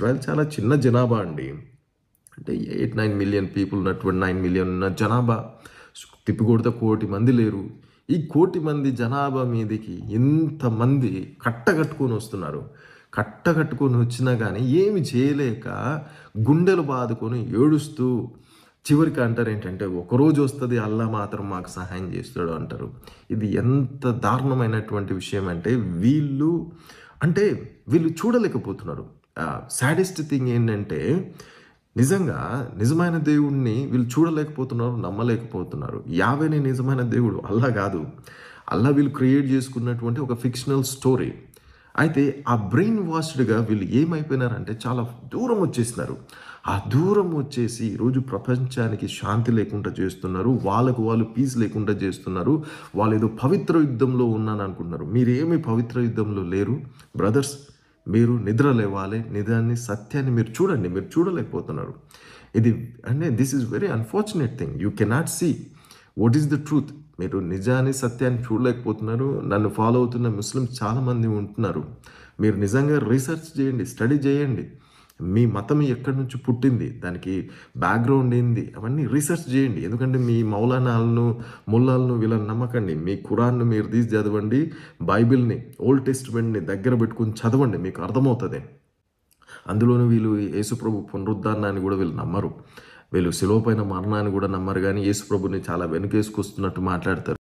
Israel చాలా చిన్న జనాభా అండి. అంటే 8-9 మిలియన్ పీపుల్ ఉన్నటువంటి 9 మిలియన్ ఉన్న జనాభా. తిప్పికొడితే 1,00,00,000 మంది లేరు. ఈ 1,00,00,000 మంది జనాభా మీదకి ఇంతమంది కట్టగట్టుకొని వస్తున్నారు. కట్టగట్టుకొని వచ్చినా కానీ ఏమి చేయలేక గుండెలు బాదుకొని ఏడుస్తూ చివరికి అంటారు ఏంటంటే, ఒకరోజు వస్తుంది అల్లా మాత్రం మాకు సహాయం చేస్తాడు అంటారు. ఇది ఎంత దారుణమైనటువంటి విషయం అంటే అంటే వీళ్ళు చూడలేకపోతున్నారు. సాడెస్ట్ థింగ్ ఏంటంటే నిజంగా నిజమైన దేవుడిని వీళ్ళు చూడలేకపోతున్నారు, నమ్మలేకపోతున్నారు. యావేనే నిజమైన దేవుడు, అల్లా కాదు. అల్లా వీళ్ళు క్రియేట్ చేసుకున్నటువంటి ఒక ఫిక్షనల్ స్టోరీ. అయితే ఆ బ్రెయిన్ వాష్డ్గా వీళ్ళు ఏమైపోయినారంటే చాలా దూరం వచ్చేసినారు. ఆ దూరం వచ్చేసి ఈరోజు ప్రపంచానికి శాంతి లేకుండా చేస్తున్నారు. వాళ్ళకు వాళ్ళు పీస్ లేకుండా చేస్తున్నారు. వాళ్ళు ఏదో పవిత్ర యుద్ధంలో ఉన్నాను అనుకుంటున్నారు. మీరేమి పవిత్ర యుద్ధంలో లేరు బ్రదర్స్. మీరు నిద్ర లేవాలి, నిజాన్ని సత్యాన్ని మీరు చూడండి. మీరు చూడలేకపోతున్నారు. ఇది అంటే this is very unfortunate thing. You cannot see what is the truth. మీరు నిజాన్ని సత్యాన్ని చూడలేకపోతున్నారు. నన్ను ఫాలో అవుతున్న ముస్లిమ్స్ చాలామంది ఉంటున్నారు. మీరు నిజంగా రీసెర్చ్ చేయండి, స్టడీ చేయండి. మీ మతం ఎక్కడి నుంచి పుట్టింది, దానికి బ్యాక్గ్రౌండ్ ఏంది, అవన్నీ రీసెర్చ్ చేయండి. ఎందుకంటే మీ మౌలానాలను ముల్లాలను వీళ్ళని నమ్మకండి. మీ ఖురాన్ను మీరు తీసి చదవండి. బైబిల్ని, ఓల్డ్ టెస్ట్మెంట్ని దగ్గర పెట్టుకుని చదవండి, మీకు అర్థమవుతుంది. అందులోనూ వీళ్ళు యేసుప్రభు పునరుద్ధానాన్ని కూడా వీళ్ళు నమ్మరు. వీళ్ళు శిలువ పైన మరణాన్ని కూడా నమ్మరు, కానీ యేసుప్రభుని చాలా వెనుకేసుకొస్తున్నట్టు మాట్లాడతారు.